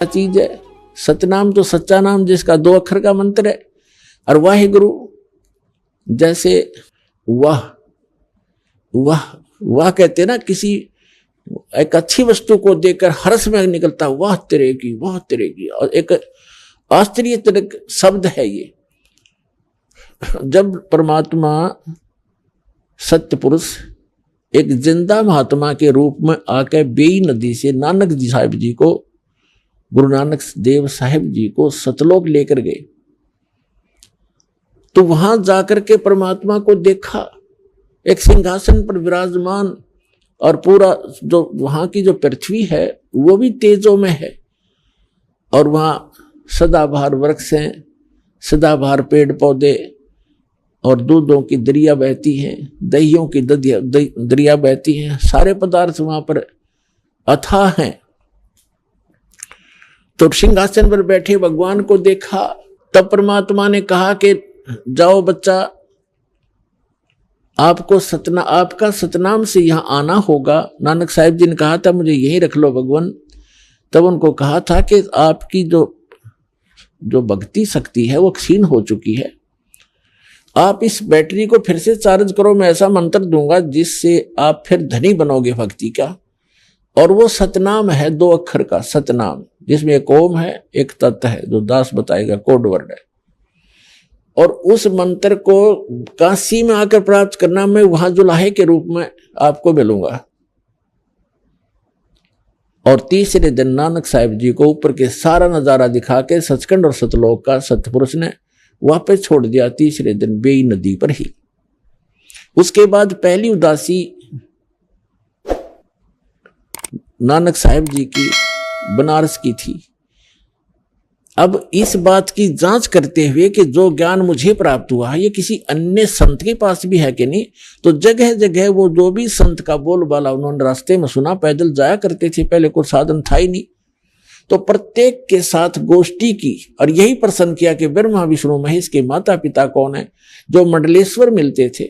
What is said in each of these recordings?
चीज है। सतनाम तो सच्चा नाम जिसका 2 अक्षर का मंत्र है। और वाहिगुरु जैसे वाह वाह वाह कहते ना, किसी एक अच्छी वस्तु को देखकर हर्ष में निकलता वाह तेरे की, वाह तेरे की, और एक आश्चर्यजनक शब्द है ये। जब परमात्मा सत्य पुरुष एक जिंदा महात्मा के रूप में आकर बेई नदी से नानक जी साहिब जी को, गुरु नानक देव साहिब जी को सतलोक लेकर गए, तो वहां जाकर के परमात्मा को देखा एक सिंहासन पर विराजमान, और पूरा जो वहां की जो पृथ्वी है वो भी तेजों में है, और वहां सदाबहार वृक्ष हैं, सदाबहार पेड़ पौधे, और दूधों की दरिया बहती हैं, दहियों की दरिया बहती हैं, सारे पदार्थ वहां पर अथाह हैं। तो सिंहासन पर बैठे भगवान को देखा, तब परमात्मा ने कहा कि जाओ बच्चा, आपका सतनाम से यहां आना होगा। नानक साहिब जी ने कहा था मुझे यहीं रख लो भगवान। तब उनको कहा था कि आपकी जो भक्ति शक्ति है वो क्षीण हो चुकी है, आप इस बैटरी को फिर से चार्ज करो, मैं ऐसा मंत्र दूंगा जिससे आप फिर धनी बनोगे भक्ति का। और वो सतनाम है 2 अक्षर का सतनाम, जिसमें एक ओम है एक तत् है, जो दास बताएगा कोड वर्ड है। और उस मंत्र को काशी में आकर प्राप्त करना, मैं वहां जुलाहे के रूप में आपको मिलूंगा। और तीसरे दिन नानक साहिब जी को ऊपर के सारा नजारा दिखा के सचखंड और सतलोक का सतपुरुष ने वापस छोड़ दिया, तीसरे दिन बेई नदी पर ही। उसके बाद पहली उदासी नानक साहिब जी की बनारस की थी। अब इस बात की जांच करते हुए कि जो ज्ञान मुझे प्राप्त हुआ है ये किसी अन्य संत के पास भी है कि नहीं, तो जगह जगह वो जो भी संत का बोलबाला उन्होंने रास्ते में सुना, पैदल जाया करते थे, पहले कोई साधन था ही नहीं, तो प्रत्येक के साथ गोष्ठी की और यही प्रश्न किया कि ब्रह्मा विष्णु महेश के माता पिता कौन है। जो मंडलेश्वर मिलते थे,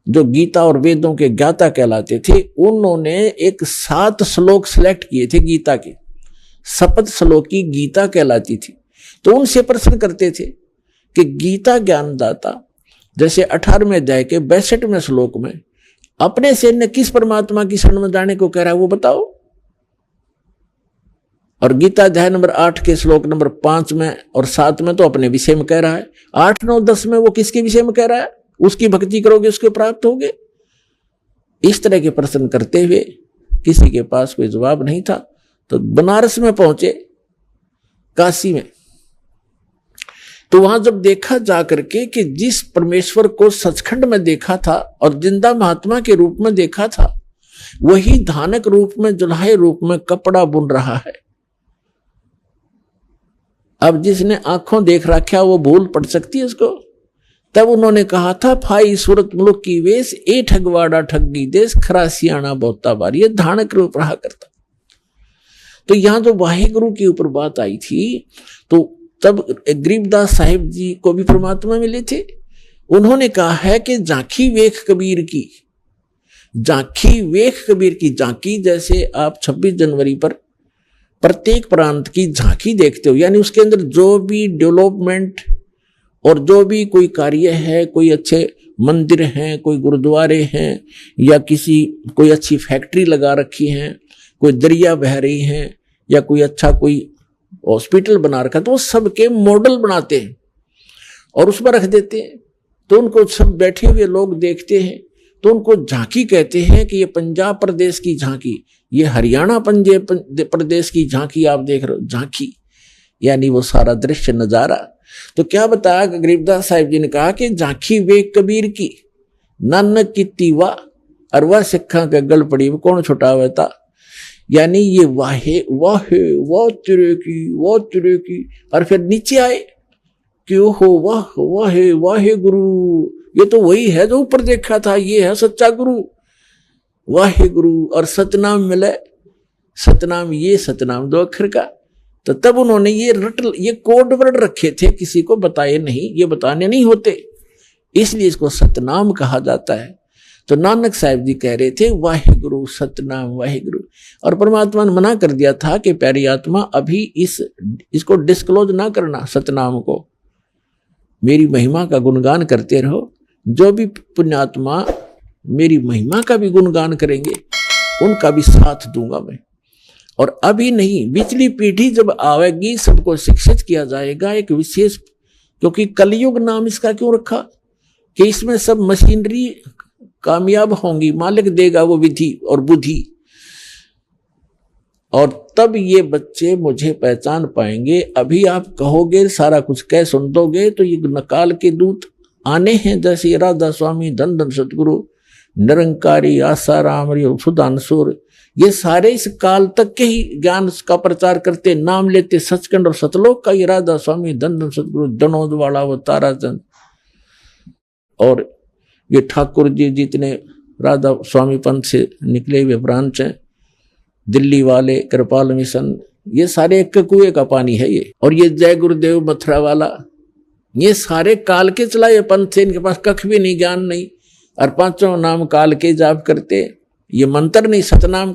जो गीता और वेदों के ज्ञाता कहलाते थे, उन्होंने एक 7 श्लोक सिलेक्ट किए थे गीता के, सप्त श्लोकी गीता कहलाती थी। तो उनसे प्रश्न करते थे कि गीता ज्ञानदाता जैसे 18वें अध्याय के 62वें श्लोक में अपने से न किस परमात्मा की शरण में जाने को कह रहा है वो बताओ। और गीता अध्याय नंबर 8 के श्लोक नंबर 5 में और 7 में तो अपने विषय में कह रहा है, 8, 9, 10 में वो किसके विषय में कह रहा है, उसकी भक्ति करोगे उसके प्राप्त होगे। इस तरह के प्रश्न करते हुए किसी के पास कोई जवाब नहीं था, तो बनारस में पहुंचे, काशी में। तो वहां जब देखा जाकर के कि जिस परमेश्वर को सचखंड में देखा था और जिंदा महात्मा के रूप में देखा था, वही धानक रूप में, जुल्हे रूप में कपड़ा बुन रहा है। अब जिसने आंखों देख रखा वो भूल पड़ सकती है उसको। तब उन्होंने कहा था, फाई सूरत मुल्क की वेश, ए ठगवाड़ा ठगी देश, खरा सियाणा बहुता बार, ये धानक रूप रहा करता। तो यहां जो वाहिगुरु के ऊपर बात आई थी, तो तब गरीबदास साहिब जी को भी परमात्मा मिले थे। उन्होंने कहा है कि झांकी वेख कबीर की, झांकी वेख कबीर की। झांकी जैसे आप 26 जनवरी पर प्रत्येक प्रांत की झांकी देखते हो, यानी उसके अंदर जो भी डेवलपमेंट और जो भी कोई कार्य है, कोई अच्छे मंदिर हैं, कोई गुरुद्वारे हैं, या कोई अच्छी फैक्ट्री लगा रखी है, कोई दरिया बह रही है, या कोई अच्छा कोई हॉस्पिटल बना रखा, तो वो सबके मॉडल बनाते हैं और उस पर रख देते हैं। तो उनको सब बैठे हुए लोग देखते हैं, तो उनको झांकी कहते हैं कि ये पंजाब प्रदेश की झांकी, ये हरियाणा प्रदेश की झांकी आप देख रहे हो। झांकी यानी वो सारा दृश्य नजारा। तो क्या बताया गरीबदास साहिब जी ने कहा कि झांकी वे कबीर की, नानक की तीवा और वह सिखा के गल पड़ी, वो कौन छुटा हुआ था। यानी ये वाहे वाहे वाह तेरे की, और फिर नीचे आए कि हो वाह वाहे वाहे गुरु, ये तो वही है जो ऊपर देखा था, ये है सच्चा गुरु वाहे गुरु। और सतनाम मिले, सतनाम, ये सतनाम 2 अक्षर का। तो तब उन्होंने ये कोड वर्ड रखे थे, किसी को बताए नहीं, ये बताने नहीं होते, इसलिए इसको सतनाम कहा जाता है। तो नानक साहिब जी कह रहे थे वाहे गुरु सतनाम वाहे गुरु। और परमात्मा ने मना कर दिया था कि प्यारी आत्मा अभी इसको डिस्क्लोज ना करना, सतनाम को। मेरी महिमा का गुणगान करते रहो। जो भी पुण्यात्मा मेरी महिमा का भी गुणगान करेंगे उनका भी साथ दूंगा मैं। और अभी नहीं, पिछली पीढ़ी जब आवेगी सबको शिक्षित किया जाएगा एक विशेष, क्योंकि कलयुग नाम इसका क्यों रखा कि इसमें सब मशीनरी कामयाब होंगी, मालिक देगा वो विधि और बुद्धि, और तब ये बच्चे मुझे पहचान पाएंगे। अभी आप कहोगे सारा कुछ कह सुन दोगे तो ये नकाल के दूत आने हैं, जैसे राधा स्वामी, धन धन सतगुरु, निरंकारी, आसाराम, सुधांशुर, ये सारे इस काल तक के ही ज्ञान का प्रचार करते, नाम लेते सचखंड और सतलोक का। ये राधा स्वामी, धन धन सतगुरु, दनोद वाला, वो ताराचंद, और ये ठाकुर जी जितने राधा स्वामी पंथ से निकले हुए ब्रांच हैं, दिल्ली वाले, कृपाल मिशन, ये सारे एक कुएं का पानी है ये। और ये जय गुरुदेव मथुरा वाला, ये सारे काल के चलाए पंथ से, इनके पास कख भी नहीं, ज्ञान नहीं, और पांचों नाम काल के जाप करते। ये मंत्र नहीं, सतनाम